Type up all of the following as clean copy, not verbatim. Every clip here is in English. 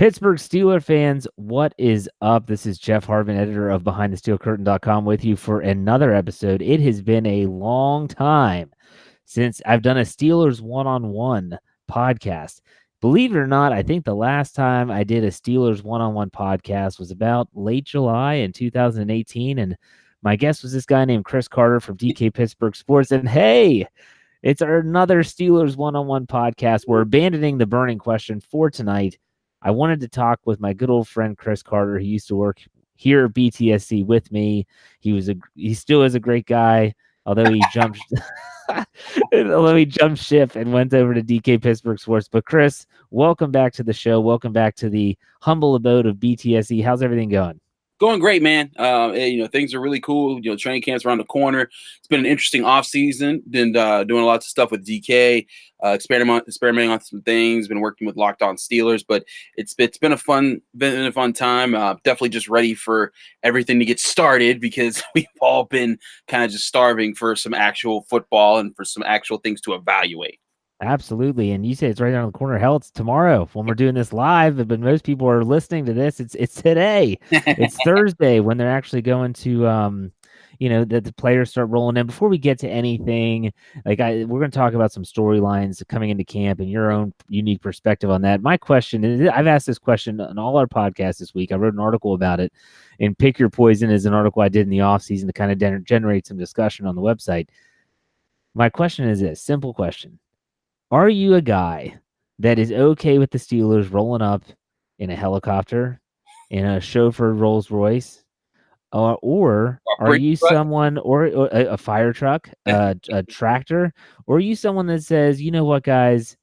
Pittsburgh Steelers fans, what is up? This is Jeff Hartman, editor of BehindTheSteelCurtain.com, with you for another episode. It has been a long time since I've done a Steelers one-on-one podcast. Believe it or not, I think the last time I did a Steelers one-on-one podcast was about late July in 2018, and my guest was this guy named Chris Carter from DKPittsburghSports. And hey, it's another Steelers one-on-one podcast. We're abandoning the burning question for tonight. I wanted to talk with my good old friend Chris Carter. He used to work here at BTSC with me. He still is a great guy, although he jumped ship and went over to DK Pittsburgh Sports. But Chris, welcome back to the show. Welcome back to the humble abode of BTSC. How's everything going? Going great, man. Things are really cool. Training camp's around the corner. It's been an interesting off season. Been doing lots of stuff with DK, experimenting on some things. Been working with Locked On Steelers, but it's been a fun time. Definitely just ready for everything to get started because we've all been kind of just starving for some actual football and for some actual things to evaluate. Absolutely. And you say it's right around the corner. Hell, it's tomorrow when we're doing this live, but most people are listening to this. It's today. It's Thursday when they're actually going to the players start rolling in. Before we get to anything, we're going to talk about some storylines coming into camp and your own unique perspective on that. My question is, I've asked this question on all our podcasts this week. I wrote an article about it, and Pick Your Poison is an article I did in the offseason to kind of generate some discussion on the website. My question is this simple question. Are you a guy that is okay with the Steelers rolling up in a helicopter, in a chauffeur Rolls Royce, or are you someone, or a fire truck, a tractor, or are you someone that says, you know what, guys,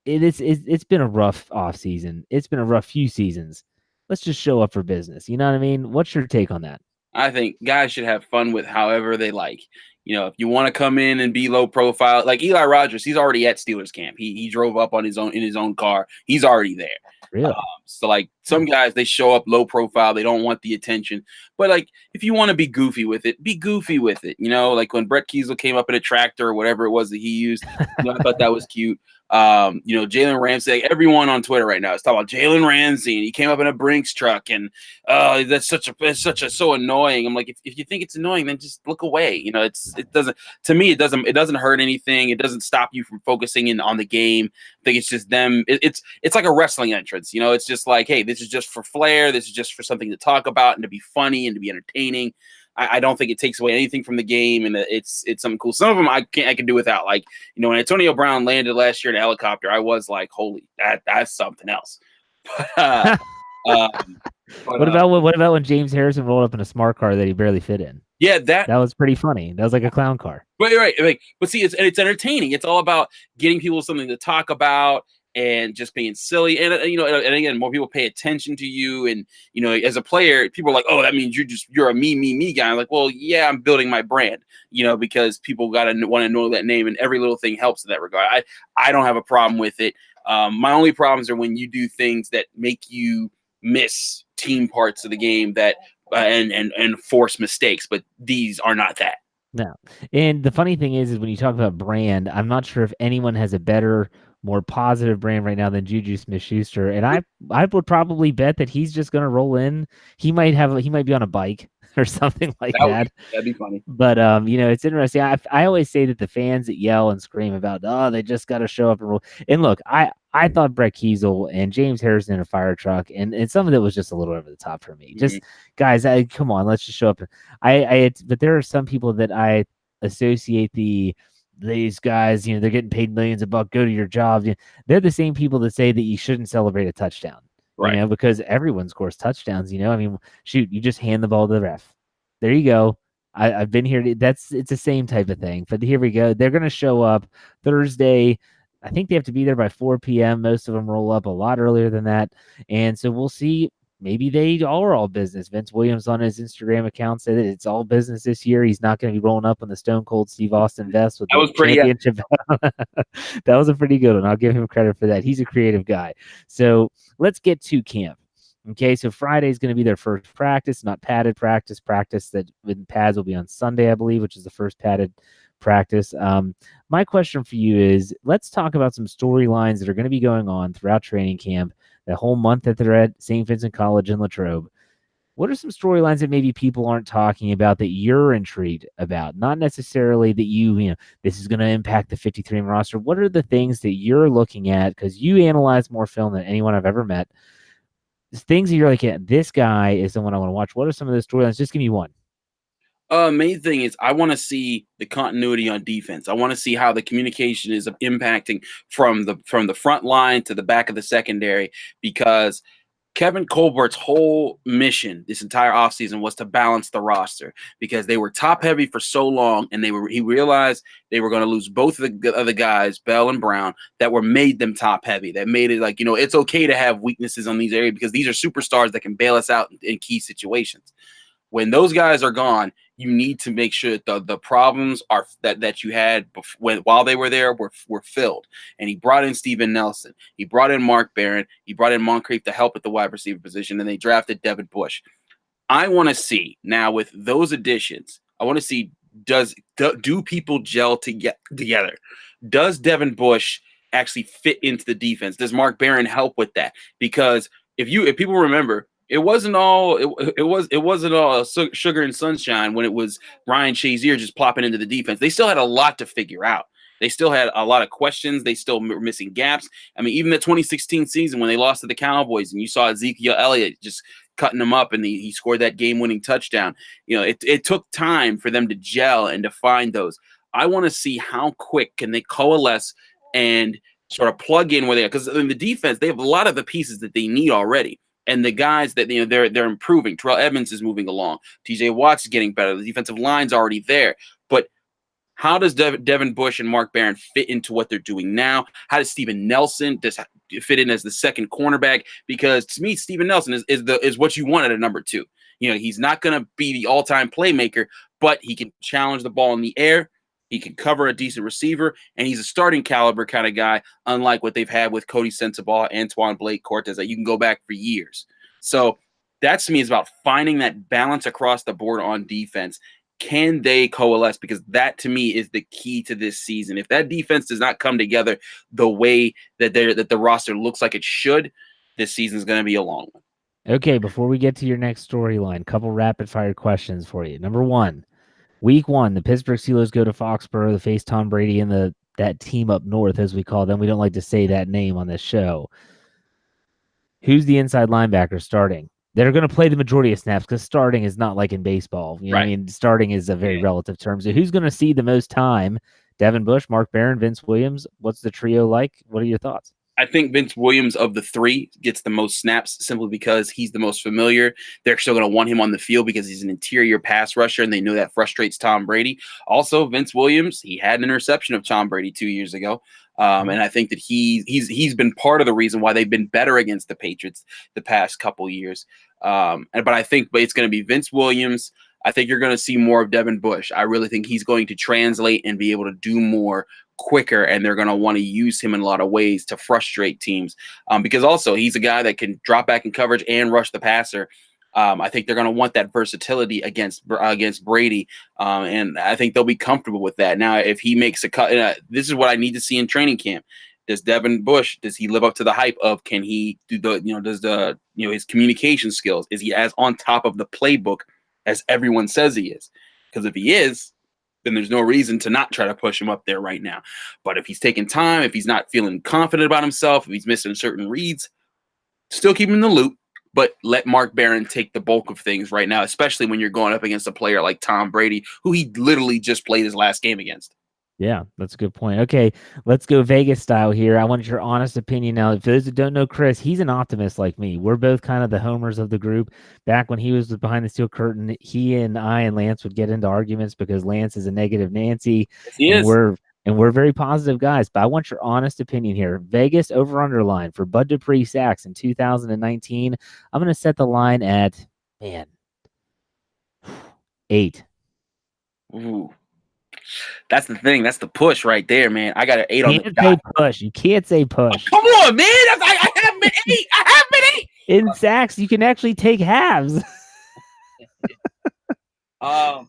it's been a rough off season. It's been a rough few seasons. Let's just show up for business. You know what I mean? What's your take on that? I think guys should have fun with however they like. If you want to come in and be low profile, like Eli Rogers, he's already at Steelers camp. He drove up in his own car. He's already there. Really? So like some guys, they show up low profile. They don't want the attention. But like if you want to be goofy with it, be goofy with it. Like when Brett Kiesel came up in a tractor or whatever it was that he used, I thought that was cute. Jalen Ramsey, everyone on Twitter right now is talking about Jalen Ramsey, and he came up in a Brinks truck, and that's so annoying. I'm like, if you think it's annoying, then just look away. It doesn't hurt anything. It doesn't stop you from focusing in on the game. I think it's just them. It's like a wrestling entrance. It's just like, hey, this is just for flair. This is just for something to talk about and to be funny and to be entertaining. I don't think it takes away anything from the game, and it's something cool. Some of them I can do without. Like, when Antonio Brown landed last year in a helicopter, I was like, holy, that's something else. What about when James Harrison rolled up in a smart car that he barely fit in? Yeah, that was pretty funny. That was like a clown car. But you're right. But see, it's entertaining. It's all about getting people something to talk about and just being silly. And and again, more people pay attention to you. And as a player, people are like, oh, that means you're a me guy. I'm like, well, yeah, I'm building my brand. Because people want to know that name, and every little thing helps in that regard. I don't have a problem with it. My only problems are when you do things that make you miss team parts of the game that and force mistakes. But these are not that. No. And the funny thing is when you talk about brand, I'm not sure if anyone has a better, more positive brand right now than Juju Smith-Schuster. And I would probably bet that he's just going to roll in. He might be on a bike or something like that. That'd be funny. But, it's interesting. I always say that the fans that yell and scream about, oh, they just got to show up and roll. And look, I thought Brett Kiesel and James Harrison in a fire truck, and some of it was just a little over the top for me. Just guys, come on, let's just show up. But there are some people that I associate these guys, they're getting paid millions of bucks, go to your job. They're the same people that say that you shouldn't celebrate a touchdown, right? Because everyone scores touchdowns. I mean, shoot, you just hand the ball to the ref. There you go. I've been here. It's the same type of thing. But here we go. They're going to show up Thursday. I think they have to be there by 4 p.m. Most of them roll up a lot earlier than that. And so we'll see. Maybe they are all business. Vince Williams on his Instagram account said that it's all business this year. He's not going to be rolling up on the Stone Cold Steve Austin vest with the championship. That was a pretty good one. I'll give him credit for that. He's a creative guy. So let's get to camp. Okay, so Friday is going to be their first practice, not padded practice. Practice that with pads will be on Sunday, I believe, which is the first padded practice. My question for you is, let's talk about some storylines that are going to be going on throughout training camp the whole month that they're at Saint Vincent College in Latrobe. What are some storylines that maybe people aren't talking about that you're intrigued about? Not necessarily that this is going to impact the 53-man roster. What are the things that you're looking at? Because you analyze more film than anyone I've ever met. Things that you're like, yeah, this guy is the one I want to watch. What are some of those storylines? Just give me one. Main thing is I want to see the continuity on defense. I want to see how the communication is impacting from the front line to the back of the secondary, because Kevin Colbert's whole mission this entire offseason was to balance the roster, because they were top heavy for so long, and he realized they were going to lose both of the other guys, Bell and Brown, that made them top heavy. That made it like, it's okay to have weaknesses on these areas, because these are superstars that can bail us out in key situations. When those guys are gone, you need to make sure that the problems are that you had while they were there were filled. And he brought in Steven Nelson. He brought in Mark Barron. He brought in Moncrief to help at the wide receiver position, and they drafted Devin Bush. I want to see now with those additions. I want to see do people gel together? Does Devin Bush actually fit into the defense? Does Mark Barron help with that? Because if people remember, it wasn't all sugar and sunshine when it was Ryan Shazier just plopping into the defense. They still had a lot to figure out. They still had a lot of questions. They still were missing gaps. I mean, even the 2016 season when they lost to the Cowboys and you saw Ezekiel Elliott just cutting them up and he scored that game-winning touchdown. It took time for them to gel and to find those. I want to see how quick can they coalesce and sort of plug in where they are. Because in the defense, they have a lot of the pieces that they need already. And the guys that they're improving. Terrell Edmonds is moving along. TJ Watts is getting better. The defensive line's already there. But how does Devin Bush and Mark Barron fit into what they're doing now? How does Steven Nelson fit in as the second cornerback? Because to me, Steven Nelson is what you want at a number 2. He's not going to be the all-time playmaker, but he can challenge the ball in the air. He can cover a decent receiver, and he's a starting caliber kind of guy, unlike what they've had with Cody Sensabaugh, Antoine Blake, Cortez, that you can go back for years. So that, to me, is about finding that balance across the board on defense. Can they coalesce? Because that, to me, is the key to this season. If that defense does not come together the way that the roster looks like it should, this season is going to be a long one. Okay, before we get to your next storyline, couple rapid-fire questions for you. Number 1. Week 1, the Pittsburgh Steelers go to Foxborough to face Tom Brady and that team up north, as we call them. We don't like to say that name on this show. Who's the inside linebacker starting? They're going to play the majority of snaps because starting is not like in baseball. Right. I mean, starting is a very relative term. So who's going to see the most time? Devin Bush, Mark Barron, Vince Williams. What's the trio like? What are your thoughts? I think Vince Williams of the 3 gets the most snaps simply because he's the most familiar. They're still going to want him on the field because he's an interior pass rusher, and they know that frustrates Tom Brady. Also, Vince Williams, he had an interception of Tom Brady 2 years ago. And I think that he's been part of the reason why they've been better against the Patriots the past couple years. But I think it's going to be Vince Williams. I think you're going to see more of Devin Bush. I really think he's going to translate and be able to do more quicker, and they're going to want to use him in a lot of ways to frustrate teams, because also he's a guy that can drop back in coverage and rush the passer. I think they're going to want that versatility against Brady, and I think they'll be comfortable with that. Now, if he makes a cut, this is what I need to see in training camp. Does Devin Bush, does he live up to the hype of, can he do his communication skills? Is he as on top of the playbook as everyone says he is? Because if he is, then there's no reason to not try to push him up there right now. But if he's taking time, if he's not feeling confident about himself, if he's missing certain reads, still keep him in the loop, but let Mark Barron take the bulk of things right now, especially when you're going up against a player like Tom Brady, who he literally just played his last game against. Yeah, that's a good point. Okay, let's go Vegas style here. I want your honest opinion now. For those that don't know Chris, he's an optimist like me. We're both kind of the homers of the group. Back when he was behind the steel curtain, he and I and Lance would get into arguments because Lance is a negative Nancy. Yes, he is. We're very positive guys. But I want your honest opinion here. Vegas over-under line for Bud Dupree sacks in 2019. I'm going to set the line at, 8. Ooh. That's the thing. That's the push right there, man. I got an 8 on the dot. Say push. You can't say push. Oh, come on, man. I haven't been 8. I haven't been 8. In sacks, you can actually take halves. I'm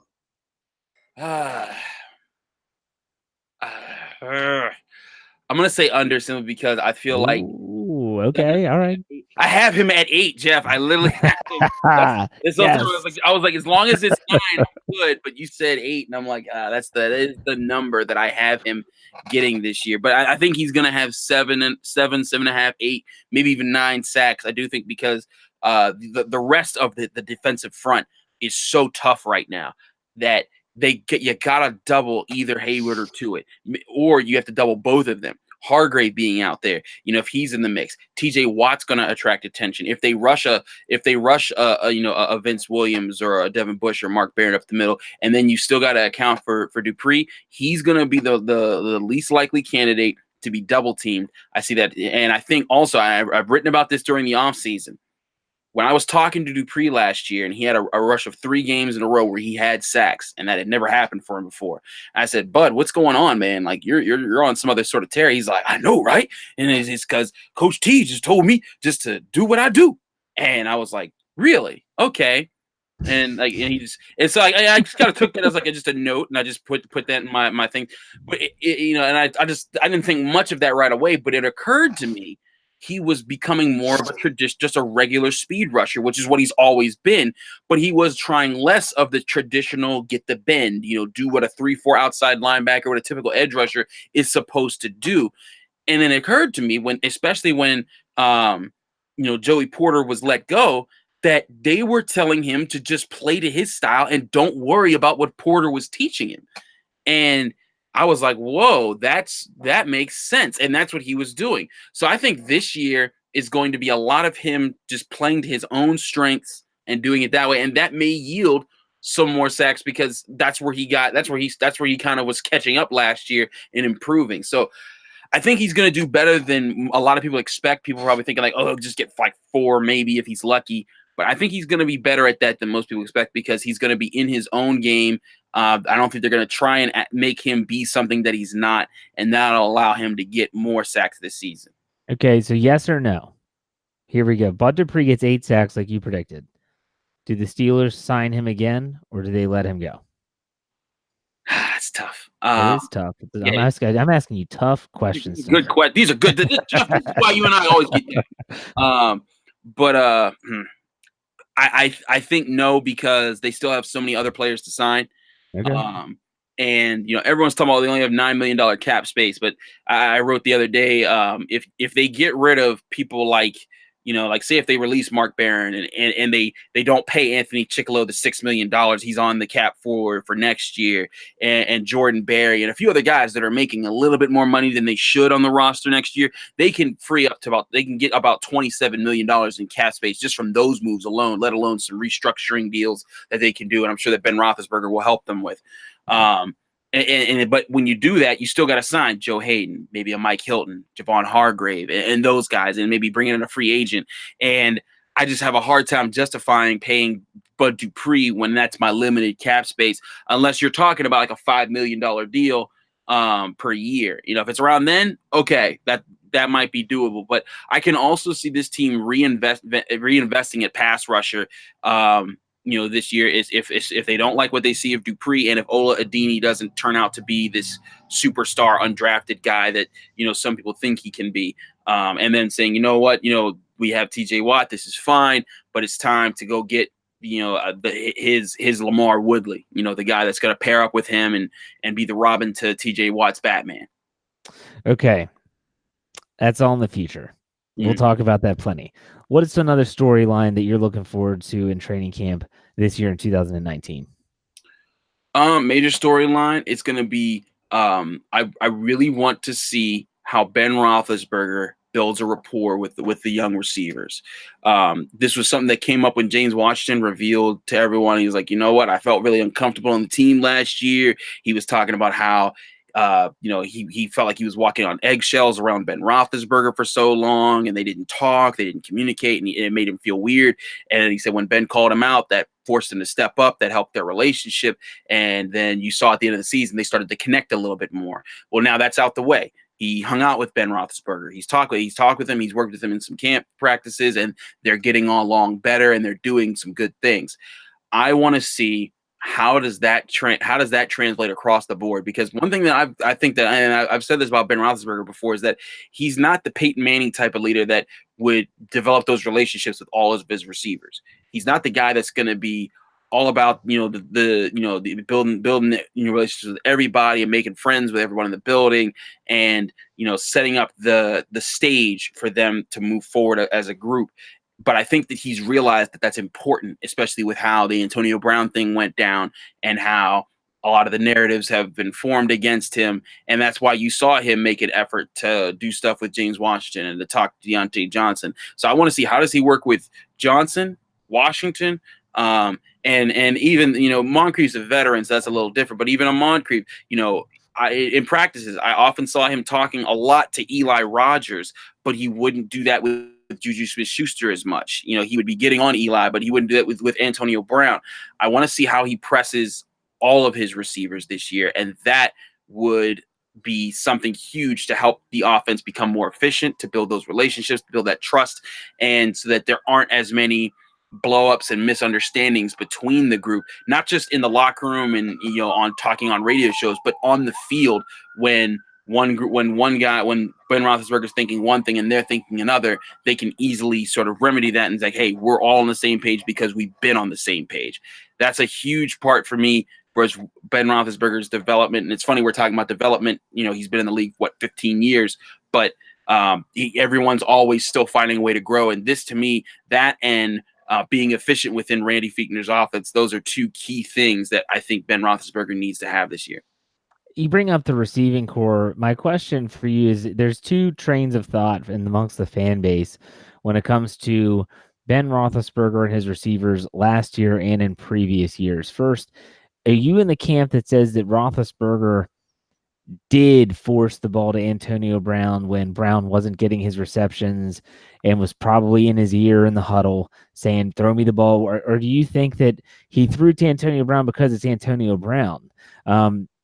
going to say under simply because I feel like. Ooh, okay. All right. I have him at 8, Jeff. I literally have him. This whole time I was like, as long as it's 9, I'm good. But you said 8, and I'm like, that is the number that I have him getting this year. But I think he's gonna have 7.5, 8, maybe even 9 sacks. I do think because the rest of the defensive front is so tough right now that you gotta double either Hayward or Tuitt, or you have to double both of them. Hargrave being out there, if he's in the mix, TJ Watt's going to attract attention. If they rush a Vince Williams or a Devin Bush or Mark Barron up the middle, and then you still got to account for Dupree, he's going to be the least likely candidate to be double teamed. I see that, and I think also I've written about this during the offseason. When I was talking to Dupree last year, and he had a rush of 3 games in a row where he had sacks, and that had never happened for him before. I said, "Bud, what's going on, man? Like you're on some other sort of tear." He's like, "I know, right?" And it's because Coach T just told me just to do what I do, and I was like, "Really? Okay." And it's like I just kind of took that as like just a note, and I just put that in my thing. But and I didn't think much of that right away, but it occurred to me. He was becoming more of just a regular speed rusher, which is what he's always been. But he was trying less of the traditional get the bend, do what a 3-4 outside linebacker, what a typical edge rusher is supposed to do. And then it occurred to me especially when Joey Porter was let go, that they were telling him to just play to his style and don't worry about what Porter was teaching him. And I was like, whoa, that makes sense. And that's what he was doing. So I think this year is going to be a lot of him just playing to his own strengths and doing it that way. And that may yield some more sacks because that's where he kind of was catching up last year and improving. So I think he's going to do better than a lot of people expect. People are probably thinking like, oh, he'll just get like 4 maybe if he's lucky. But I think he's going to be better at that than most people expect because he's going to be in his own game. I don't think they're going to try and make him be something that he's not, and that'll allow him to get more sacks this season. Okay, so yes or no? Here we go. Bud Dupree gets 8 sacks like you predicted. Do the Steelers sign him again, or do they let him go? That's tough. It is tough. Yeah. I'm asking you tough questions. Good question. These are good. This is why you and I always get that. But I think no, because they still have so many other players to sign. Okay. And everyone's talking about they only have $9 million cap space, but I wrote the other day, if they get rid of people like say if they release Mark Barron and they don't pay Anthony Chickillo the $6 million he's on the cap for next year, and Jordan Berry and a few other guys that are making a little bit more money than they should on the roster next year, they can get about $27 million in cap space just from those moves alone, let alone some restructuring deals that they can do, and I'm sure that Ben Roethlisberger will help them with. But when you do that, you still got to sign Joe Hayden, maybe a Mike Hilton, Javon Hargrave, and those guys, and maybe bring in a free agent. And I just have a hard time justifying paying Bud Dupree when that's my limited cap space, unless you're talking about like a $5 million deal per year. If it's around then, okay, that might be doable. But I can also see this team reinvesting at pass rusher. This year is if they don't like what they see of Dupree, and if Ola Adini doesn't turn out to be this superstar undrafted guy that some people think he can be, and then saying, we have TJ Watt, this is fine, but it's time to go get his Lamar Woodley, the guy that's going to pair up with him and be the Robin to TJ Watt's Batman. Okay, that's all in the future. We'll talk about that plenty. What is another storyline that you're looking forward to in training camp this year in 2019? Major storyline. It's going to be I really want to see how Ben Roethlisberger builds a rapport with the young receivers. This was something that came up when James Washington revealed to everyone. He was like, you know what? I felt really uncomfortable on the team last year. He was talking about how he felt like he was walking on eggshells around Ben Roethlisberger for so long, and they didn't talk, they didn't communicate, and it made him feel weird. And he said when Ben called him out, that forced him to step up, that helped their relationship. And then you saw at the end of the season, they started to connect a little bit more. Well, now that's out the way. He hung out with Ben Roethlisberger. He's talked with him. He's worked with him in some camp practices, and they're getting along better, and they're doing some good things. I want to see how does that translate across the board? Because one thing that I think that, and I've said this about Ben Roethlisberger before, is that he's not the Peyton Manning type of leader that would develop those relationships with all of his receivers. He's not the guy that's going to be all about the building relationships with everybody and making friends with everyone in the building, and setting up the stage for them to move forward as a group. But I think that he's realized that that's important, especially with how the Antonio Brown thing went down and how a lot of the narratives have been formed against him. And that's why you saw him make an effort to do stuff with James Washington and to talk to Deontay Johnson. So I want to see, how does he work with Johnson, Washington, and even, Moncrief's a veteran, so that's a little different. But even on Moncrief, in practices, I often saw him talking a lot to Eli Rogers, but he wouldn't do that with Juju Smith-Schuster as much. He would be getting on Eli, but he wouldn't do that with Antonio Brown. I want to see how he presses all of his receivers this year, and that would be something huge to help the offense become more efficient, to build those relationships, to build that trust, and so that there aren't as many blow-ups and misunderstandings between the group, not just in the locker room and on talking on radio shows, but on the field when Ben Roethlisberger's thinking one thing and they're thinking another, they can easily sort of remedy that and say, hey, we're all on the same page because we've been on the same page. That's a huge part for me for Ben Roethlisberger's development. And it's funny, we're talking about development. He's been in the league, 15 years, but everyone's always still finding a way to grow. And this, to me, that and being efficient within Randy Fichtner's offense, those are two key things that I think Ben Roethlisberger needs to have this year. You bring up the receiving core. My question for you is, there's two trains of thought amongst the fan base when it comes to Ben Roethlisberger and his receivers last year and in previous years. First, are you in the camp that says that Roethlisberger did force the ball to Antonio Brown when Brown wasn't getting his receptions and was probably in his ear in the huddle saying, throw me the ball? Or do you think that he threw to Antonio Brown because it's Antonio Brown?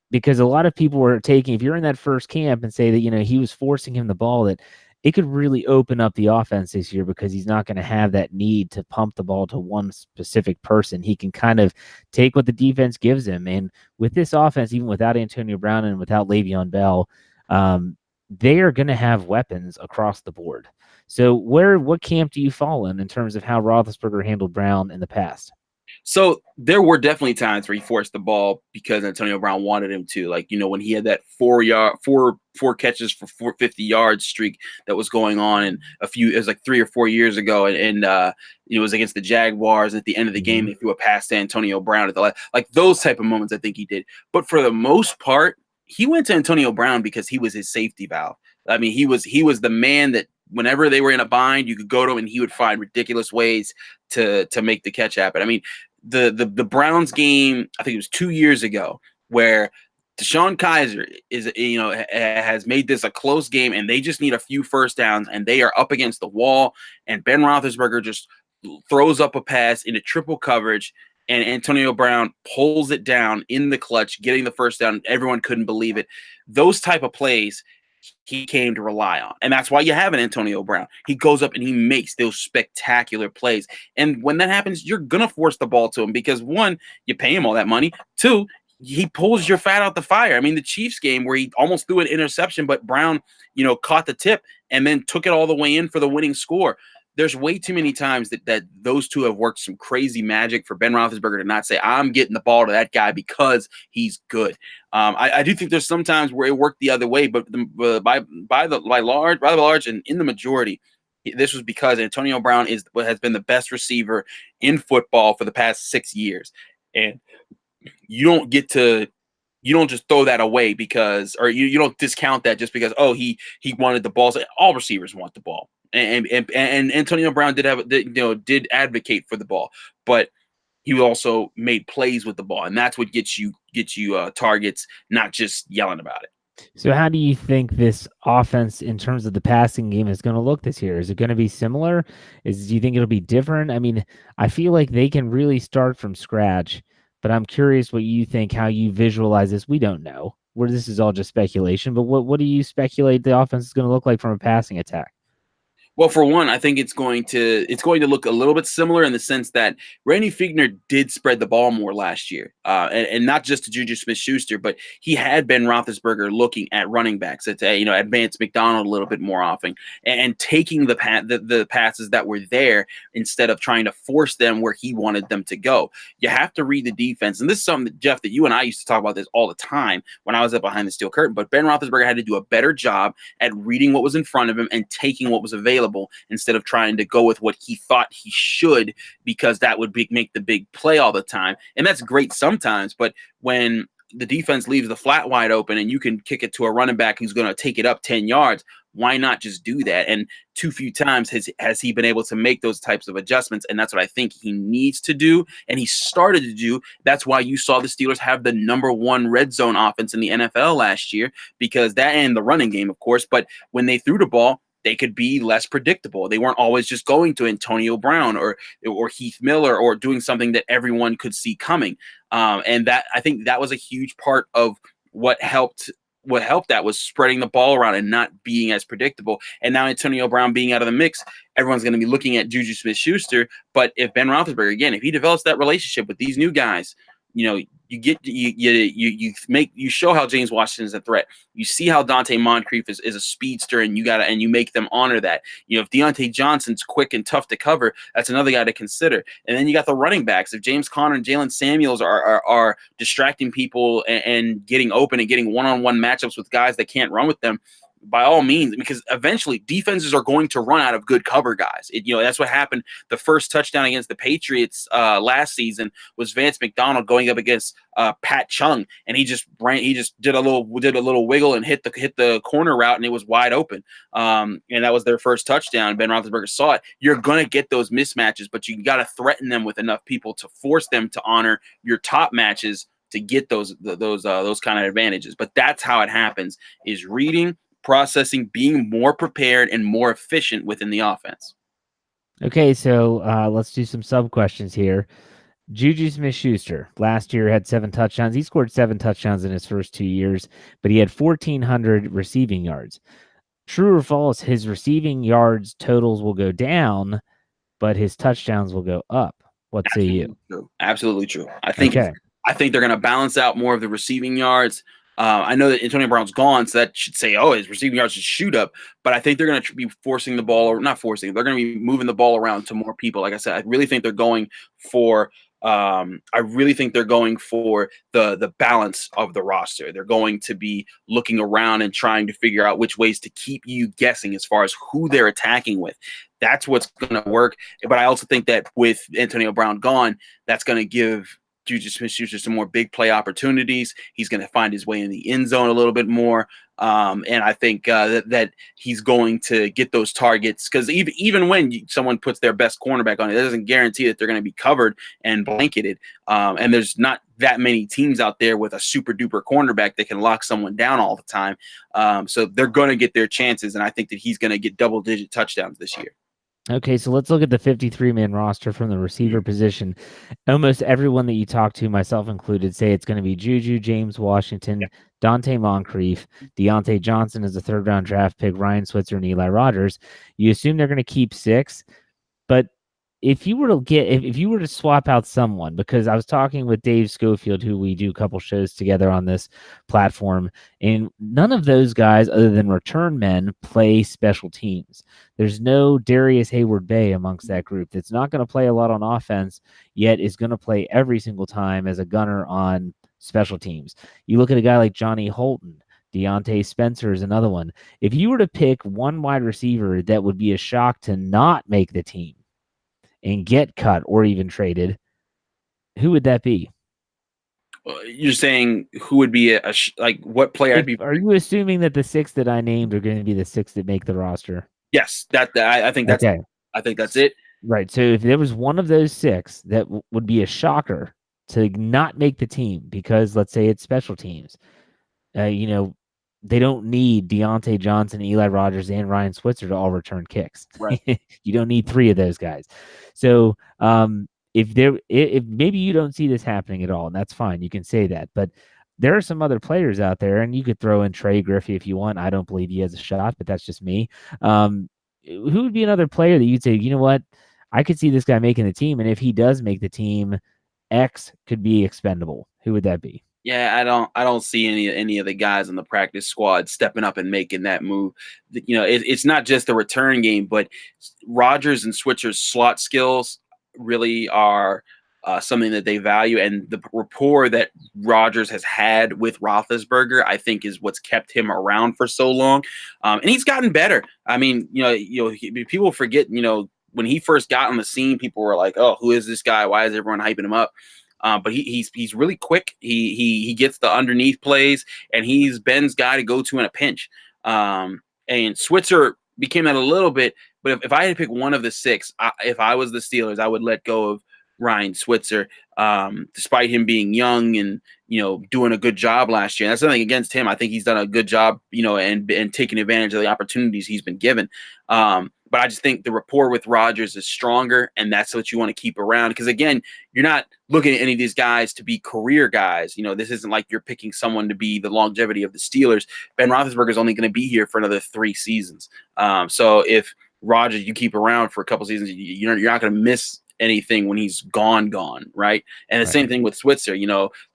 Because a lot of people were taking, if you're in that first camp and say that, he was forcing him the ball, that it could really open up the offense this year because he's not going to have that need to pump the ball to one specific person. He can kind of take what the defense gives him. And with this offense, even without Antonio Brown and without Le'Veon Bell, they are going to have weapons across the board. So what camp do you fall in terms of how Roethlisberger handled Brown in the past? So there were definitely times where he forced the ball because Antonio Brown wanted him to, when he had that four catches for 450 yards streak that was going on, and it was like 3 or 4 years ago, and it was against the Jaguars. At the end of the game, they threw a pass to Antonio Brown at the last, those type of moments. I think he did, but for the most part, he went to Antonio Brown because he was his safety valve. I mean, he was the man that whenever they were in a bind, you could go to him and he would find ridiculous ways to make the catch happen. I mean, the Browns game, I think it was 2 years ago, where DeShone Kizer has made this a close game and they just need a few first downs and they are up against the wall, and Ben Roethlisberger just throws up a pass into triple coverage and Antonio Brown pulls it down in the clutch, getting the first down. Everyone couldn't believe it. Those type of plays he came to rely on. And that's why you have an Antonio Brown. He goes up and he makes those spectacular plays. And when that happens, you're going to force the ball to him because, one, you pay him all that money. Two, he pulls your fat out the fire. I mean, the Chiefs game where he almost threw an interception, but Brown, caught the tip and then took it all the way in for the winning score. There's way too many times that those two have worked some crazy magic for Ben Roethlisberger to not say, I'm getting the ball to that guy because he's good. I do think there's some times where it worked the other way, but by large and in the majority, this was because Antonio Brown has been the best receiver in football for the past 6 years. And you don't just throw that away because, or you don't discount that just because, he wanted the ball. So all receivers want the ball. And Antonio Brown did advocate for the ball, but he also made plays with the ball, and that's what gets you targets, not just yelling about it. So how do you think this offense in terms of the passing game is going to look this year? Is it going to be similar? Do you think it'll be different? I mean, I feel like they can really start from scratch, but I'm curious what you think, how you visualize this. We don't know. This is all just speculation, but what do you speculate the offense is going to look like from a passing attack? Well, for one, I think it's going to look a little bit similar in the sense that Randy Fiegner did spread the ball more last year, and not just to Juju Smith-Schuster, but he had Ben Roethlisberger looking at running backs, at at Vance McDonald a little bit more often, and taking the passes that were there instead of trying to force them where he wanted them to go. You have to read the defense, and this is something that, Jeff, that you and I used to talk about this all the time when I was up behind the steel curtain. But Ben Roethlisberger had to do a better job at reading what was in front of him and taking what was available instead of trying to go with what he thought he should, because that would make the big play all the time. And that's great sometimes, but when the defense leaves the flat wide open and you can kick it to a running back who's going to take it up 10 yards, why not just do that? And too few times has he been able to make those types of adjustments, and that's what I think he needs to do, and he started to do. That's why you saw the Steelers have the #1 red zone offense in the NFL last year, because that, and the running game, of course, but when they threw the ball, they could be less predictable. They weren't always just going to Antonio Brown or Heath Miller or doing something that everyone could see coming. And that, I think that was a huge part of what helped that was spreading the ball around and not being as predictable. And now Antonio Brown being out of the mix, everyone's going to be looking at Juju Smith-Schuster. But if Ben Roethlisberger, again, if he develops that relationship with these new guys, you show how James Washington is a threat. You see how Dante Moncrief is a speedster, and you make them honor that. If Deontay Johnson's quick and tough to cover, that's another guy to consider. And then you got the running backs. If James Conner and Jalen Samuels are distracting people and getting open and getting one-on-one matchups with guys that can't run with them, by all means, because eventually defenses are going to run out of good cover guys. That's what happened. The first touchdown against the Patriots last season was Vance McDonald going up against Pat Chung, and he just did a little wiggle and hit the corner route, and it was wide open. And that was their first touchdown. Ben Roethlisberger saw it. You're gonna get those mismatches, but you got to threaten them with enough people to force them to honor your top matches to get those kind of advantages. But that's how it happens: is reading, processing, being more prepared and more efficient within the offense. Okay, so let's do some sub questions here. Juju Smith-Schuster last year had 7 touchdowns. He scored 7 touchdowns in his first 2 years, but he had 1,400 receiving yards. True or false, his receiving yards totals will go down, but his touchdowns will go up. What say you? True. Absolutely true. I think they're going to balance out more of the receiving yards. I know that Antonio Brown's gone, so that should say, his receiving yards should shoot up. But I think they're going to be forcing the ball, or not forcing. They're going to be moving the ball around to more people. Like I said, I really think they're going for. I really think they're going for the balance of the roster. They're going to be looking around and trying to figure out which ways to keep you guessing as far as who they're attacking with. That's what's going to work. But I also think that with Antonio Brown gone, that's going to give Juju Smith-Schuster some more big play opportunities. He's going to find his way in the end zone a little bit more. And I think that he's going to get those targets, because even when someone puts their best cornerback on it, that doesn't guarantee that they're going to be covered and blanketed. And there's not that many teams out there with a super duper cornerback that can lock someone down all the time. So they're going to get their chances. And I think that he's going to get double-digit touchdowns this year. Okay, so let's look at the 53-man roster from the receiver position. Almost everyone that you talk to, myself included, say it's going to be Juju, James Washington, Dante Moncrief, Deontay Johnson as a third-round draft pick, Ryan Switzer, and Eli Rogers. You assume they're going to keep 6, but if you were to swap out someone, because I was talking with Dave Schofield, who we do a couple shows together on this platform, and none of those guys, other than return men, play special teams. There's no Darius Hayward-Bay amongst that group that's not going to play a lot on offense, yet is going to play every single time as a gunner on special teams. You look at a guy like Johnny Holton. Deontay Spencer is another one. If you were to pick one wide receiver that would be a shock to not make the team and get cut or even traded, who would that be? You're saying who would be what player? Are you assuming that the 6 that I named are going to be the 6 that make the roster? Yes, I think that's okay. I think that's it. Right. So if there was one of those 6 that would be a shocker to not make the team, because let's say it's special teams, they don't need Deontay Johnson, Eli Rogers, and Ryan Switzer to all return kicks. Right. You don't need 3 of those guys. So if maybe you don't see this happening at all, and that's fine, you can say that. But there are some other players out there, and you could throw in Trey Griffey if you want. I don't believe he has a shot, but that's just me. who would be another player that you'd say, you know what, I could see this guy making the team, and if he does make the team, X could be expendable? Who would that be? Yeah, I don't see any of the guys on the practice squad stepping up and making that move. You know, it's not just the return game, but Rodgers and Switzer's slot skills really are something that they value, and the rapport that Rodgers has had with Roethlisberger, I think, is what's kept him around for so long. And he's gotten better. I mean, people forget, when he first got on the scene, people were like, "Oh, who is this guy? Why is everyone hyping him up?" But he's really quick. He gets the underneath plays, and he's Ben's guy to go to in a pinch. And Switzer became that a little bit. But if I had to pick one of the six, if I was the Steelers, I would let go of Ryan Switzer, despite him being young and doing a good job last year. And that's nothing against him. I think he's done a good job, and taking advantage of the opportunities he's been given. But I just think the rapport with Rodgers is stronger, and that's what you want to keep around. Because again, you're not looking at any of these guys to be career guys. This isn't like you're picking someone to be the longevity of the Steelers. Ben Roethlisberger is only going to be here for another 3 seasons. So if Rodgers you keep around for a couple seasons, you're not going to miss anything when he's gone, right? And the same thing with Switzer.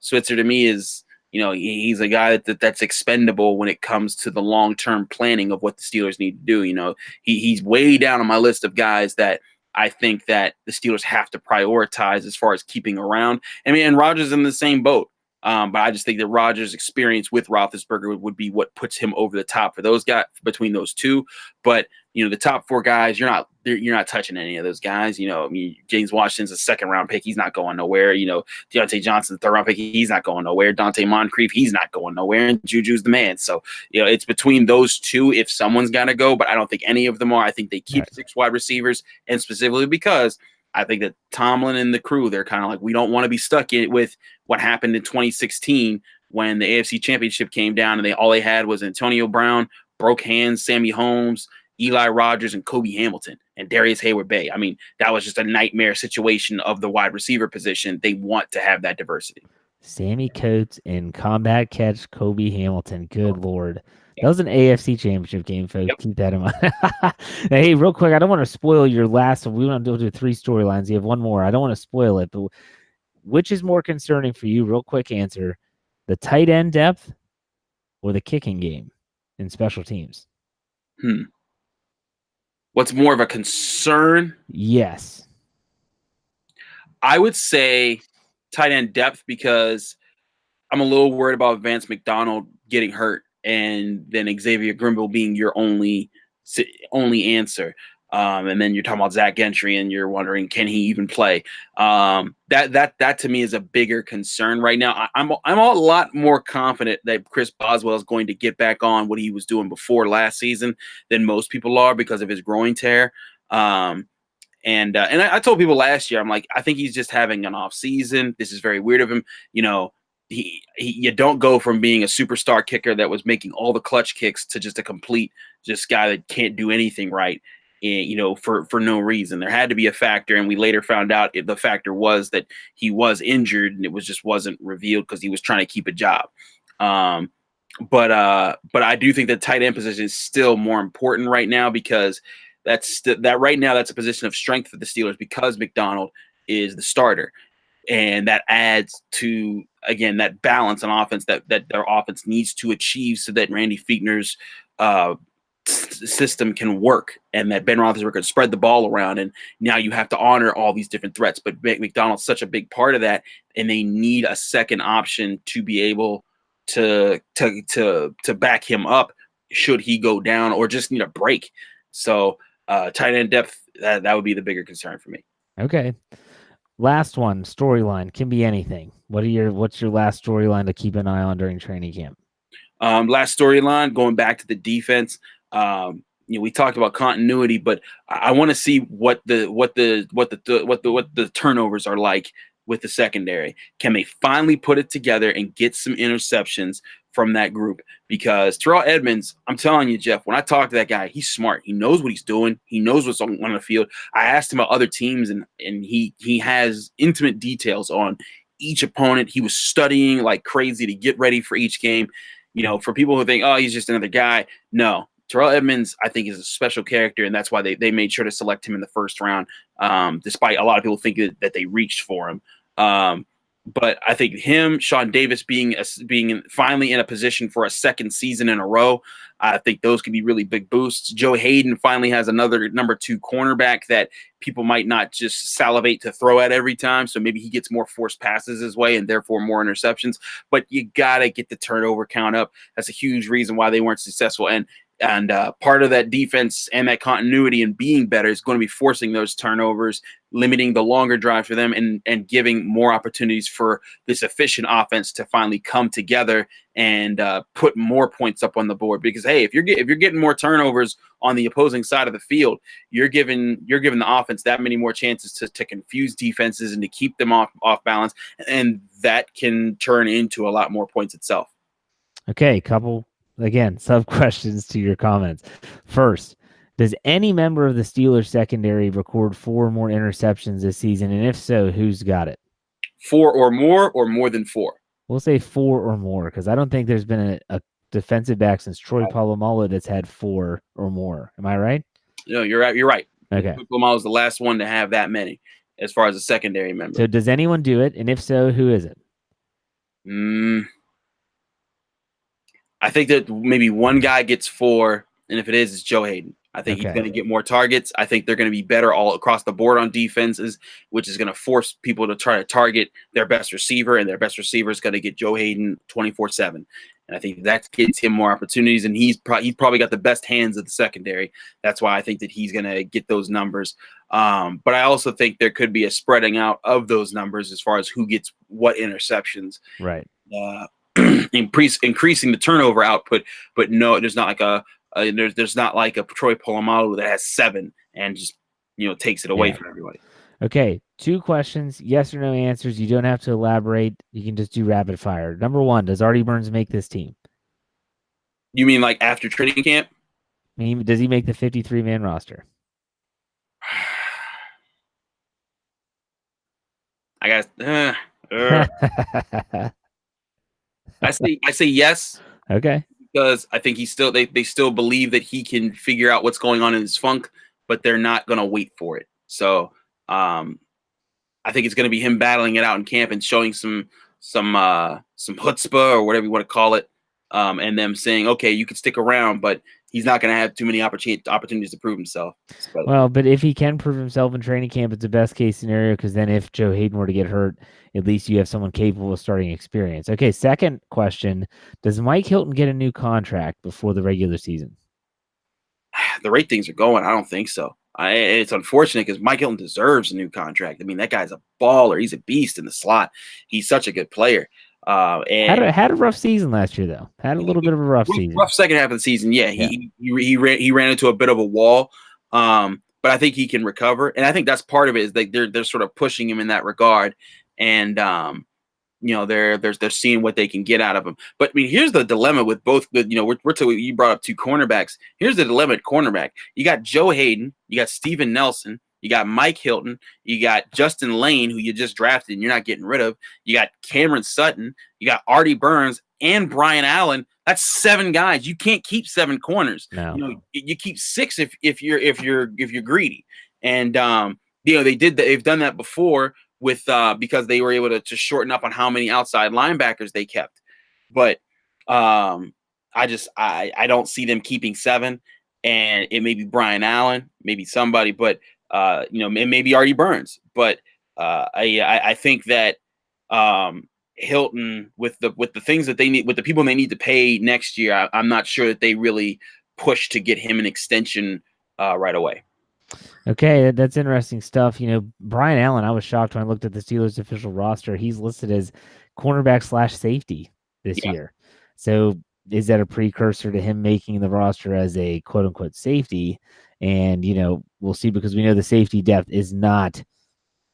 Switzer to me is, he's a guy that's expendable when it comes to the long-term planning of what the Steelers need to do. He's way down on my list of guys that I think that the Steelers have to prioritize as far as keeping around. I mean, and Rodgers is in the same boat. But I just think that Rodgers' experience with Roethlisberger would be what puts him over the top for those guys, between those two. But the top 4 guys, you're not touching any of those guys. I mean, James Washington's a 2nd-round pick; he's not going nowhere. Deontay Johnson's 3rd-round pick; he's not going nowhere. Dante Moncrief, he's not going nowhere. And Juju's the man. So it's between those two if someone's got to go. But I don't think any of them are. I think they keep 6 wide receivers, and specifically because I think that Tomlin and the crew, they're kind of like, we don't want to be stuck with what happened in 2016 when the AFC Championship came down and all they had was Antonio Brown, broke hands, Sammy Holmes, Eli Rogers, and Kobe Hamilton, and Darius Hayward-Bay. I mean, that was just a nightmare situation of the wide receiver position. They want to have that diversity. Sammy Coates and combat catch Kobe Hamilton. Good Lord. That was an AFC Championship game, folks. Yep. Keep that in mind. Hey, real quick, I don't want to spoil your last one. We want to do 3 storylines. You have one more. I don't want to spoil it, but which is more concerning for you? Real quick answer. The tight end depth or the kicking game in special teams? What's more of a concern? Yes. I would say tight end depth, because I'm a little worried about Vance McDonald getting hurt and then Xavier Grimble being your only answer. And then you're talking about Zach Gentry and you're wondering, can he even play? That to me is a bigger concern right now. I'm a lot more confident that Chris Boswell is going to get back on what he was doing before last season than most people are because of his groin tear. And I told people last year, I'm like, I think he's just having an off season. This is very weird of him. You don't go from being a superstar kicker that was making all the clutch kicks to just a complete guy that can't do anything right. For no reason. There had to be a factor, and we later found out the factor was that he was injured, and it wasn't revealed because he was trying to keep a job. But I do think the tight end position is still more important right now, because that's a position of strength for the Steelers because McDonald is the starter, and that adds to, again, that balance on offense that their offense needs to achieve so that Randy Fichtner's system can work and that Ben Roethlisberger can spread the ball around. And now you have to honor all these different threats. But McDonald's such a big part of that, and they need a second option to be able to back him up should he go down or just need a break. So tight end depth, that would be the bigger concern for me. Okay. Last one, storyline, can be anything. What's your last storyline to keep an eye on during training camp? Last storyline, going back to the defense. We talked about continuity, but I want to see what the turnovers are like with the secondary. Can they finally put it together and get some interceptions from that group? Because Terrell Edmunds, I'm telling you, Jeff, when I talk to that guy, he's smart. He knows what he's doing. He knows what's on the field. I asked him about other teams, and he has intimate details on each opponent. He was studying like crazy to get ready for each game. For people who think, oh, he's just another guy. No, Terrell Edmunds, I think, is a special character, and that's why they made sure to select him in the first round, despite a lot of people thinking that they reached for him. But I think him, Sean Davis being finally in a position for a second season in a row, I think those could be really big boosts. Joe Hayden finally has another number 2 cornerback that people might not just salivate to throw at every time. So maybe he gets more forced passes his way and therefore more interceptions. But you got to get the turnover count up. That's a huge reason why they weren't successful. And part of that defense and that continuity and being better is going to be forcing those turnovers, limiting the longer drive for them, and giving more opportunities for this efficient offense to finally come together and put more points up on the board. Because hey, if you're getting more turnovers on the opposing side of the field, you're giving the offense that many more chances to confuse defenses and to keep them off balance, and that can turn into a lot more points itself. Okay, couple. Again, sub-questions to your comments. First, does any member of the Steelers secondary record 4 or more interceptions this season? And if so, who's got it? 4 or more than 4? We'll say 4 or more, because I don't think there's been a defensive back since Troy Polamalu that's had 4 or more. Am I right? No, you're right. You're right. Okay. Troy Polamalu is the last one to have that many as far as a secondary member. So does anyone do it? And if so, who is it? I think that maybe one guy gets 4, and if it is, it's Joe Hayden. I think he's going to get more targets. I think they're going to be better all across the board on defenses, which is going to force people to try to target their best receiver, and their best receiver is going to get Joe Hayden 24/7. And I think that gets him more opportunities, and he's probably got the best hands of the secondary. That's why I think that he's going to get those numbers. But I also think there could be a spreading out of those numbers as far as who gets what interceptions. Right. Increasing the turnover output, but no, there's not like there's not like a Troy Polamalu that has 7 and just takes it away from everybody. Okay, 2 questions, yes or no answers. You don't have to elaborate. You can just do rapid fire. Number 1, does Artie Burns make this team? You mean like after training camp? Does he make the 53-man roster? I guess. I say yes. Okay. Because I think they still believe that he can figure out what's going on in his funk, but they're not going to wait for it. So I think it's going to be him battling it out in camp and showing some chutzpah or whatever you want to call it, and them saying, okay, you can stick around, but he's not going to have too many opportunities to prove himself. Well, but if he can prove himself in training camp, it's the best case scenario, because then if Joe Hayden were to get hurt, at least you have someone capable of starting experience. Okay, second question, does Mike Hilton get a new contract before the regular season? The rate things are going, I don't think so. It's unfortunate because Mike Hilton deserves a new contract. I mean, that guy's a baller. He's a beast in the slot. He's such a good player. And had a rough season last year, though. Had a little bit of a rough season. Rough second half of the season. Yeah. He ran into a bit of a wall. But I think he can recover, and I think that's part of it. Is they're sort of pushing him in that regard, and they're seeing what they can get out of him. But I mean, here's the dilemma with both. You brought up 2 cornerbacks. Here's the dilemma at cornerback. You got Joe Hayden, you got Steven Nelson, you got Mike Hilton, you got Justin Lane, who you just drafted and you're not getting rid of. You got Cameron Sutton, you got Artie Burns, and Brian Allen. That's 7 guys. You can't keep 7 corners. No. You keep 6 if you're greedy. And they've done that before with because they were able to shorten up on how many outside linebackers they kept. But I don't see them keeping 7. And it may be Brian Allen, maybe somebody, but maybe Artie Burns. But I think that Hilton, with the things that they need, with the people they need to pay next year, I'm not sure that they really push to get him an extension right away. Okay, that's interesting stuff. Brian Allen, I was shocked when I looked at the Steelers official roster. He's listed as cornerback / safety this year. So is that a precursor to him making the roster as a quote unquote safety? And, we'll see, because we know the safety depth is not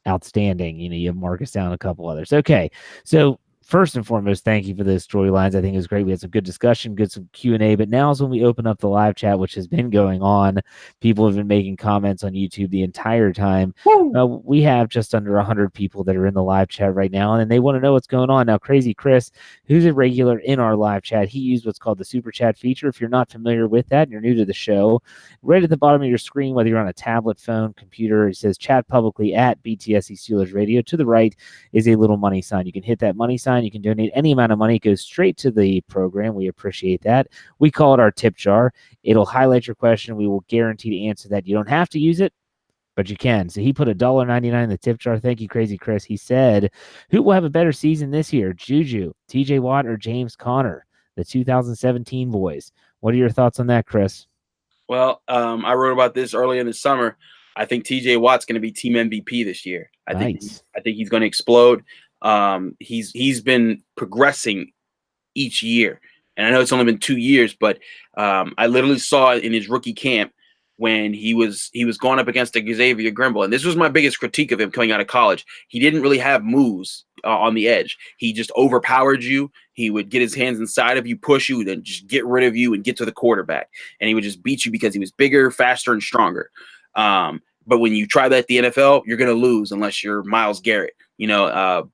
outstanding. You have Marcus Down, a couple others. Okay. So first and foremost, thank you for those storylines. I think it was great. We had some good discussion, some Q&A, but now is when we open up the live chat, which has been going on. People have been making comments on YouTube the entire time. We have just under 100 people that are in the live chat right now, and they want to know what's going on. Now, Crazy Chris, who's a regular in our live chat, he used what's called the Super Chat feature. If you're not familiar with that and you're new to the show, right at the bottom of your screen, whether you're on a tablet, phone, computer, it says chat publicly at BTSC Steelers Radio. To the right is a little money sign. You can hit that money sign. You can donate any amount of money. It goes straight to the program. We appreciate that. We call it our tip jar. It'll highlight your question. We will guarantee to answer that. You don't have to use it, but you can. So he put $1.99 in the tip jar. Thank you, Crazy Chris. He said, who will have a better season this year, Juju, TJ Watt, or James Conner, the 2017 boys? What are your thoughts on that, Chris? Well, I wrote about this early in the summer. I think TJ Watt's going to be team MVP this year. I think he's going to explode. He's been progressing each year, and I know it's only been 2 years, but I literally saw it in his rookie camp when he was going up against Xavier Grimble, and this was my biggest critique of him coming out of college. He didn't really have moves on the edge. He just overpowered you. He would get his hands inside of you, push you, then just get rid of you and get to the quarterback, and he would just beat you because he was bigger, faster, and stronger. But when you try that at the NFL, you're going to lose unless you're Myles Garrett, you know.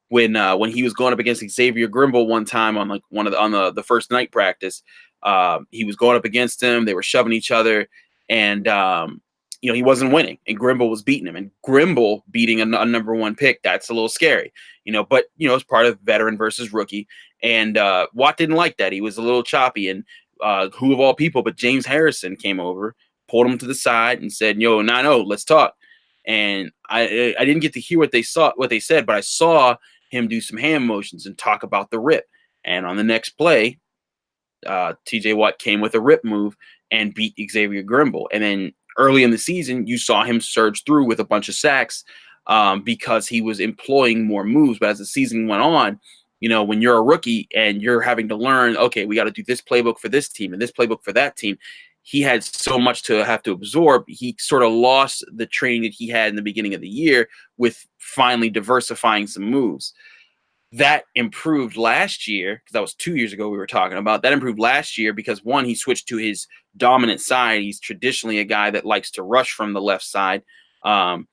When he was going up against Xavier Grimble one time on the first night practice, he was going up against him. They were shoving each other, and he wasn't winning, and Grimble was beating him. And Grimble beating a number one pick, that's a little scary, But it's part of veteran versus rookie. And Watt didn't like that. He was a little choppy, and who of all people but James Harrison came over, pulled him to the side, and said, "Yo, no, let's talk." And I didn't get to hear what they said, but I saw him do some hand motions and talk about the rip. And on the next play, TJ Watt came with a rip move and beat Xavier Grimble. And then early in the season, you saw him surge through with a bunch of sacks because he was employing more moves. But as the season went on, when you're a rookie and you're having to learn, okay, we got to do this playbook for this team and this playbook for that team, he had so much to have to absorb. He sort of lost the training that he had in the beginning of the year with finally diversifying some moves. That improved last year, because that was 2 years ago we were talking about. That improved last year because, one, he switched to his dominant side. He's traditionally a guy that likes to rush from the left side. And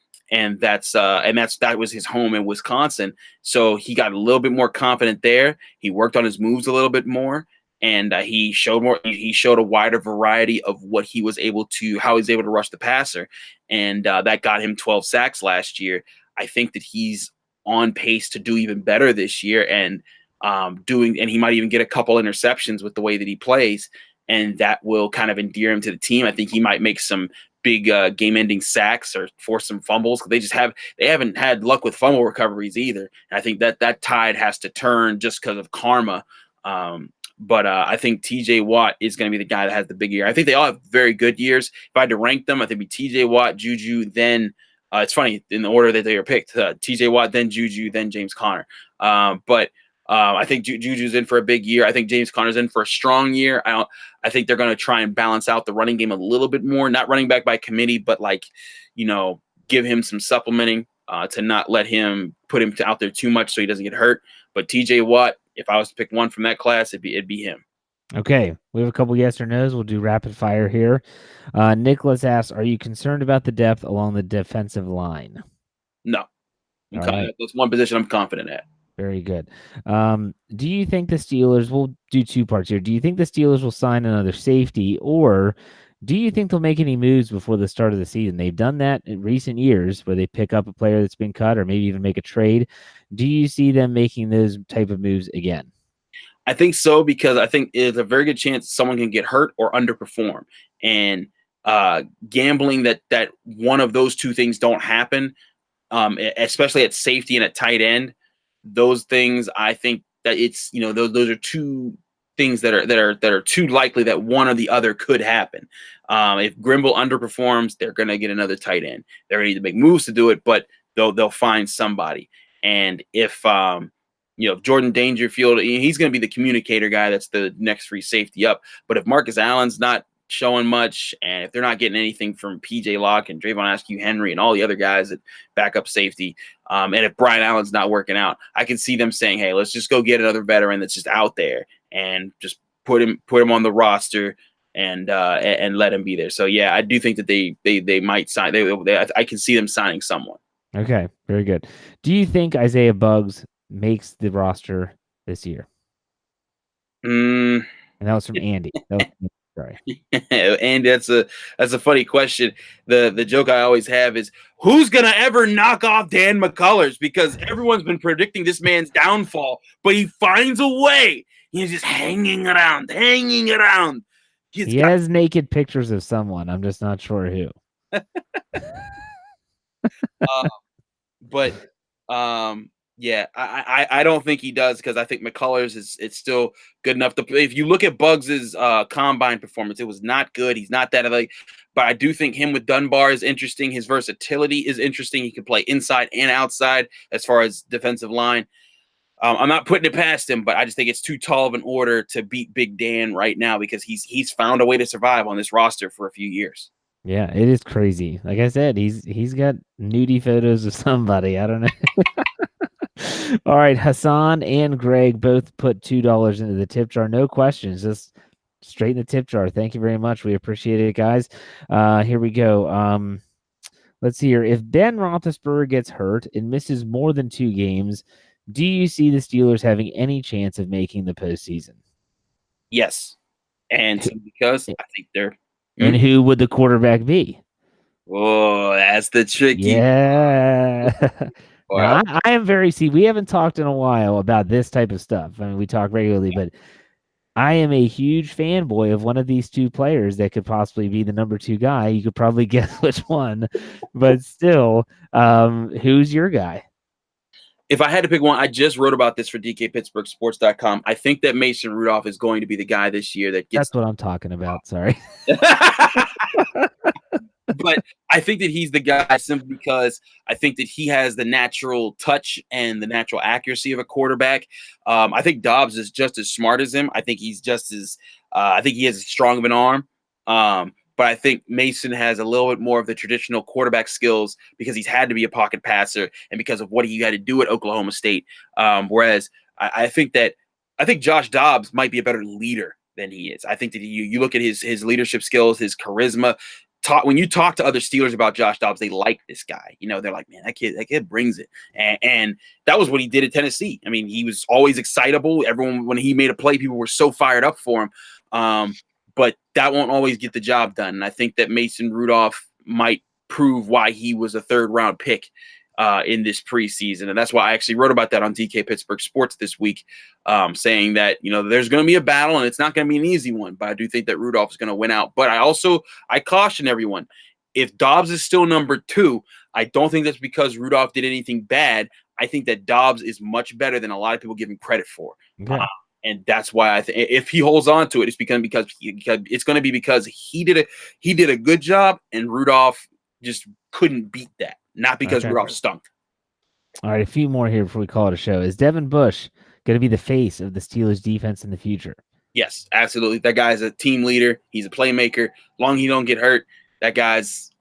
that was his home in Wisconsin. So he got a little bit more confident there. He worked on his moves a little bit more. And he showed a wider variety of how he was able to rush the passer. And that got him 12 sacks last year. I think that he's on pace to do even better this year, and he might even get a couple interceptions with the way that he plays. And that will kind of endear him to the team. I think he might make some big game-ending sacks or force some fumbles, because they haven't had luck with fumble recoveries either. And I think that tide has to turn just because of karma. But I think TJ Watt is going to be the guy that has the big year. I think they all have very good years. If I had to rank them, I think it'd be TJ Watt, Juju, then it's funny in the order that they were picked: TJ Watt, then Juju, then James Conner. But I think Juju's in for a big year. I think James Conner's in for a strong year. I think they're going to try and balance out the running game a little bit more. Not running back by committee, but give him some supplementing to not let him put him out there too much so he doesn't get hurt. But TJ Watt, if I was to pick one from that class, it'd be him. Okay, we have a couple yes or no's. We'll do rapid fire here. Nicholas asks, are you concerned about the depth along the defensive line? No. That's one position I'm confident at. Very good. Do you think the Steelers will do two parts here? Do you think the Steelers will sign another safety, or do you think they'll make any moves before the start of the season? They've done that in recent years where they pick up a player that's been cut or maybe even make a trade. Do you see them making those type of moves again? I think so, because I think it's a very good chance someone can get hurt or underperform. And gambling that one of those two things don't happen, especially at safety and at tight end, those things, I think that it's, those are two things that are too likely that one or the other could happen. If Grimble underperforms, they're going to get another tight end. They're going to need to make moves to do it, but they'll find somebody. And if Jordan Dangerfield, he's going to be the communicator guy. That's the next free safety up. But if Marcus Allen's not showing much, and if they're not getting anything from PJ Locke and Drayvon Askew-Henry and all the other guys at backup safety, and if Brian Allen's not working out, I can see them saying, "Hey, let's just go get another veteran that's just out there and just put him on the roster and let him be there." So yeah, I do think that they might sign. I can see them signing someone. Okay, very good. Do you think Isaiah Buggs makes the roster this year? And that was from Andy. Sorry. And that's a funny question. The joke I always have is, who's gonna ever knock off Dan McCullers? Because everyone's been predicting this man's downfall, but he finds a way. He's just hanging around. He has naked pictures of someone. I'm just not sure who. Yeah, I don't think he does, because I think McCullers it's still good enough to play. If you look at Buggs's combine performance, it was not good. He's not that but I do think him with Dunbar is interesting. His versatility is interesting. He can play inside and outside as far as defensive line. I'm not putting it past him, but I just think it's too tall of an order to beat Big Dan right now, because he's found a way to survive on this roster for a few years. Yeah, it is crazy. Like I said, he's got nudie photos of somebody. I don't know. All right, Hassan and Greg both put $2 into the tip jar. No questions, just straight in the tip jar. Thank you very much. We appreciate it, guys. Here we go. Let's see here. If Ben Roethlisberger gets hurt and misses more than 2 games, do you see the Steelers having any chance of making the postseason? Yes, and because I think they're. And who would the quarterback be? Oh, that's the tricky. Yeah. Now, I am we haven't talked in a while about this type of stuff. I mean, we talk regularly, but I am a huge fanboy of one of these 2 players that could possibly be the number 2 guy. You could probably guess which one, but still, who's your guy? If I had to pick one, I just wrote about this for DKPittsburghSports.com. I think that Mason Rudolph is going to be the guy this year that gets. That's what I'm talking about. Sorry. But I think that he's the guy simply because I think that he has the natural touch and the natural accuracy of a quarterback. I think Dobbs is just as smart as him. I think he's just as I think he has as strong of an arm. But I think Mason has a little bit more of the traditional quarterback skills because he's had to be a pocket passer and because of what he had to do at Oklahoma State. Whereas I think Josh Dobbs might be a better leader than he is. I think that you look at his leadership skills, his charisma. When you talk to other Steelers about Josh Dobbs, they like this guy. You know, they're like, man, that kid brings it. And that was what he did at Tennessee. I mean, he was always excitable. Everyone, when he made a play, people were so fired up for him. But that won't always get the job done. And I think that Mason Rudolph might prove why he was a 3rd-round pick in this preseason. And that's why I actually wrote about that on DK Pittsburgh Sports this week, saying that, you know, there's going to be a battle and it's not going to be an easy one, but I do think that Rudolph is going to win out. But I caution everyone, if Dobbs is still number 2, I don't think that's because Rudolph did anything bad. I think that Dobbs is much better than a lot of people give him credit for. Okay. And that's why I think if he holds on to it, it's because it's going to be because he did a good job and Rudolph just couldn't beat that. Not because Rudolph stunk. All right, a few more here before we call it a show. Is Devin Bush going to be the face of the Steelers defense in the future? Yes, absolutely. That guy's a team leader. He's a playmaker. Long he don't get hurt, that guy's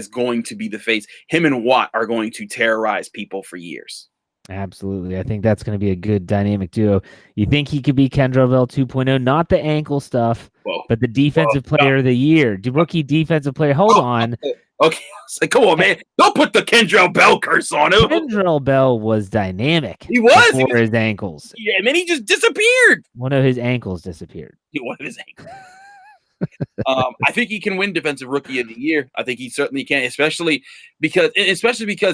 going to be the face. Him and Watt are going to terrorize people for years. Absolutely. I think that's going to be a good dynamic duo. You think he could be Kendrell Bell 2.0? Not the ankle stuff, but the defensive player of the year. Rookie defensive player. Hold on. Okay. Like, come on, man. Don't put the Kendrell Bell curse on him. Kendrell Bell was dynamic. He was. Before his ankles. Yeah, and then he just disappeared. One of his ankles disappeared. One of his ankles. I think he can win Defensive Rookie of the Year. I think he certainly can, especially because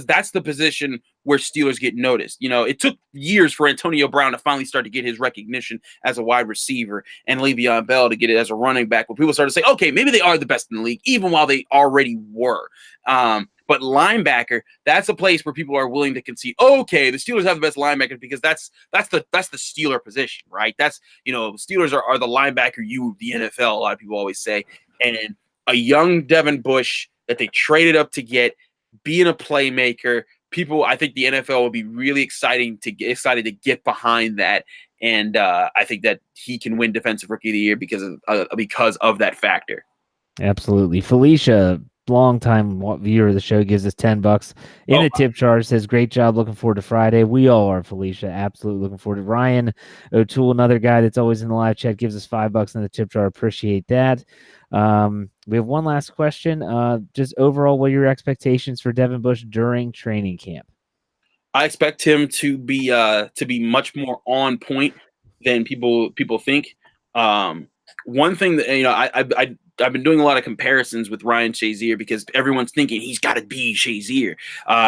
that's the position where Steelers get noticed. You know, it took years for Antonio Brown to finally start to get his recognition as a wide receiver and Le'Veon Bell to get it as a running back, where people started to say, okay, maybe they are the best in the league, even while they already were. But linebacker, that's a place where people are willing to concede, okay, the Steelers have the best linebacker because that's the Steeler position, right? That's, you know, Steelers are the linebacker of the NFL, a lot of people always say. And a young Devin Bush that they traded up to get, being a playmaker, I think the NFL will be really excited to get behind that. And I think that he can win Defensive Rookie of the Year because of that factor. Absolutely. Felicia, longtime viewer of the show, gives us $10 in the tip jar. Says, great job. Looking forward to Friday. We all are, Felicia. Absolutely looking forward to Ryan O'Toole, another guy that's always in the live chat, gives us $5 in the tip jar. Appreciate that. We have one last question. Just overall, what are your expectations for Devin Bush during training camp? I expect him to be much more on point than people think. One thing that I've been doing a lot of comparisons with Ryan Shazier because everyone's thinking he's got to be Shazier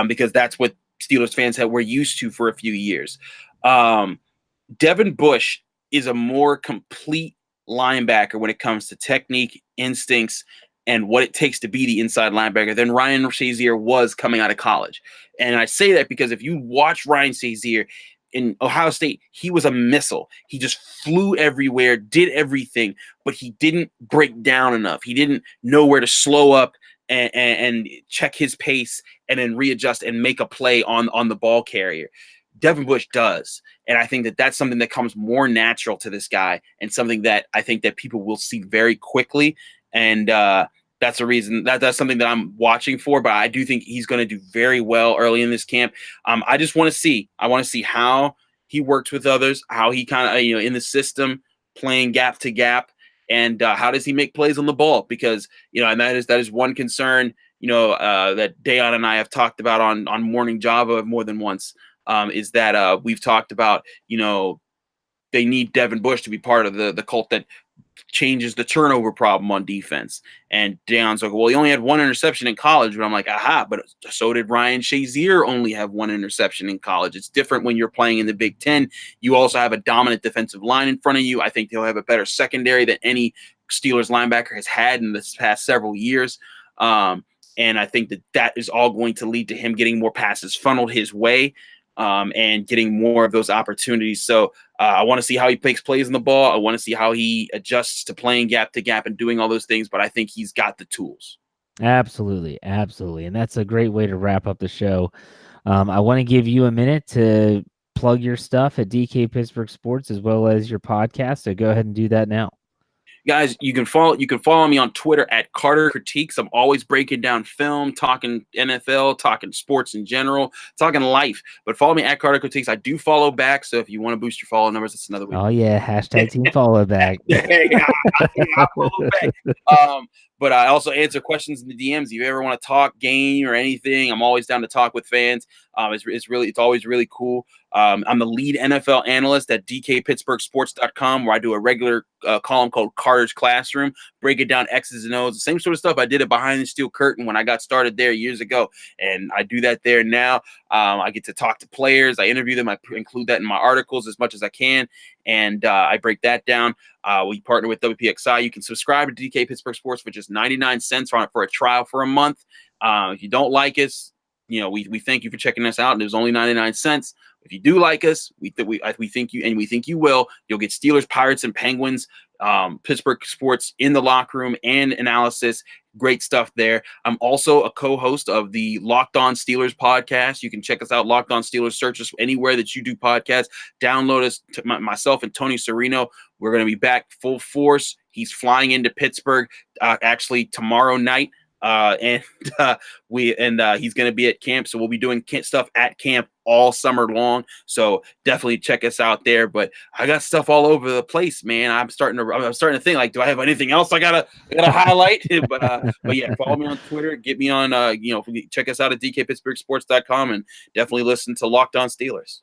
because that's what Steelers fans were used to for a few years. Devin Bush is a more complete linebacker when it comes to technique, instincts, and what it takes to be the inside linebacker than Ryan Shazier was coming out of college. And I say that because if you watch Ryan Shazier in Ohio State, he was a missile. He just flew everywhere, did everything, but he didn't break down enough. He didn't know where to slow up and check his pace and then readjust and make a play on the ball carrier. Devin Bush does. And I think that that's something that comes more natural to this guy and something that I think that people will see very quickly. And that's a reason that's something that I'm watching for, but I do think he's going to do very well early in this camp. I just want to see, how he works with others, how he kind of, in the system playing gap to gap, and how does he make plays on the ball? Because, and that is one concern, that Dayon and I have talked about on Morning Java more than once, is that we've talked about, they need Devin Bush to be part of the cult that changes the turnover problem on defense. And Dayon's like, well, he only had one interception in college. But I'm like, aha, but so did Ryan Shazier only have one interception in college. It's different when you're playing in the Big Ten. You also have a dominant defensive line in front of you. I think he'll have a better secondary than any Steelers linebacker has had in the past several years. And I think that is all going to lead to him getting more passes funneled his way. And getting more of those opportunities. So I want to see how he makes plays in the ball. I want to see how he adjusts to playing gap to gap and doing all those things. But I think he's got the tools. Absolutely. Absolutely. And that's a great way to wrap up the show. I want to give you a minute to plug your stuff at DK Pittsburgh Sports as well as your podcast. So go ahead and do that now. Guys, you can follow me on Twitter at Carter Critiques. I'm always breaking down film, talking NFL, talking sports in general, talking life. But follow me at Carter Critiques. I do follow back, so if you want to boost your follow numbers, that's another way. Oh yeah, hashtag team follow back. I follow back. But I also answer questions in the DMs. If you ever want to talk game or anything, I'm always down to talk with fans. It's always really cool. I'm the lead NFL analyst at DKPittsburghSports.com, where I do a regular column called Carter's Classroom, break it down X's and O's, the same sort of stuff I did it behind the steel curtain when I got started there years ago, and I do that there now. I get to talk to players, I interview them, I include that in my articles as much as I can, and I break that down. We partner with WPXI. You can subscribe to DK Pittsburgh Sports for just 99 cents for a trial for a month. If you don't like us, we thank you for checking us out. And it was only 99 cents. If you do like us, we think you, and we think you will. You'll get Steelers, Pirates, and Penguins, Pittsburgh sports in the locker room and analysis. Great stuff there. I'm also a co-host of the Locked On Steelers podcast. You can check us out, Locked On Steelers. Search us anywhere that you do podcasts. Download us. Myself and Tony Serino. We're going to be back full force. He's flying into Pittsburgh actually tomorrow night. He's going to be at camp, so we'll be doing stuff at camp all summer long. So definitely check us out there. But I got stuff all over the place, man. I'm starting to think, like, do I have anything else I gotta highlight? but yeah, follow me on Twitter. Get me on check us out at DKPittsburghSports.com and definitely listen to Locked On Steelers.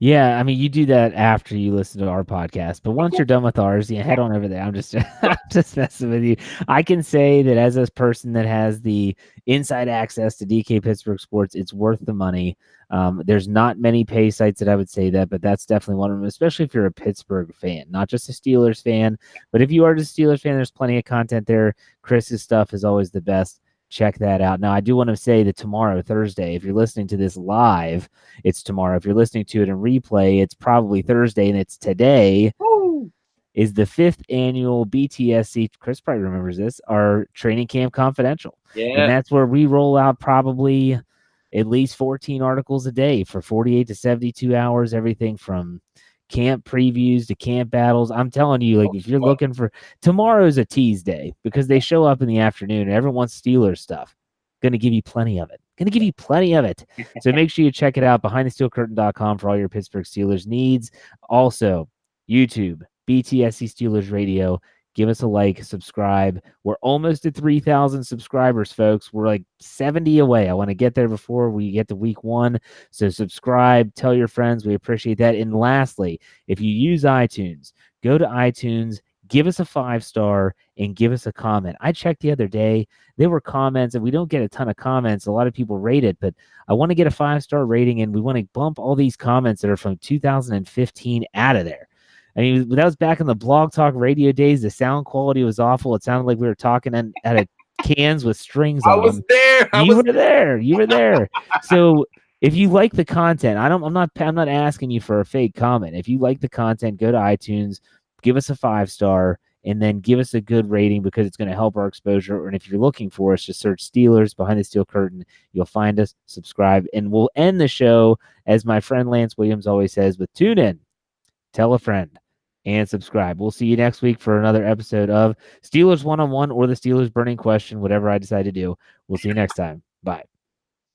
Yeah, I mean, you do that after you listen to our podcast, but once you're done with ours, head on over there. I'm just messing with you. I can say that as a person that has the inside access to DK Pittsburgh Sports, it's worth the money. There's not many pay sites that I would say that, but that's definitely one of them, especially if you're a Pittsburgh fan, not just a Steelers fan. But if you are just a Steelers fan, there's plenty of content there. Chris's stuff is always the best. Check that out. Now, I do want to say that tomorrow, Thursday, if you're listening to this live, it's tomorrow. If you're listening to it in replay, it's probably Thursday, and it's today. Woo! Is the 5th annual BTSC, Chris probably remembers this, our Training Camp Confidential. Yeah. And that's where we roll out probably at least 14 articles a day for 48 to 72 hours, everything from camp previews to camp battles. I'm telling you, like, if you're looking for tomorrow's a tease day because they show up in the afternoon and everyone wants Steelers stuff. Going to give you plenty of it. Going to give you plenty of it. So make sure you check it out, behindthesteelcurtain.com, for all your Pittsburgh Steelers needs. Also, YouTube, BTSC Steelers Radio. Give us a like, subscribe. We're almost at 3,000 subscribers, folks. We're like 70 away. I want to get there before we get to week 1. So subscribe, tell your friends. We appreciate that. And lastly, if you use iTunes, go to iTunes, give us a 5-star, and give us a comment. I checked the other day. There were comments, and we don't get a ton of comments. A lot of people rate it, but I want to get a 5-star rating, and we want to bump all these comments that are from 2015 out of there. I mean, that was back in the Blog Talk Radio days. The sound quality was awful. It sounded like we were talking out of cans with strings on them. I was there. You were there. You were there. So if you like the content, I'm not asking you for a fake comment. If you like the content, go to iTunes, give us a 5-star, and then give us a good rating because it's going to help our exposure. And if you're looking for us, just search Steelers Behind the Steel Curtain. You'll find us, subscribe, and we'll end the show, as my friend Lance Williams always says, with tune in, tell a friend, and subscribe. We'll see you next week for another episode of Steelers One-on-One or the Steelers Burning Question, whatever I decide to do. We'll see you next time. Bye.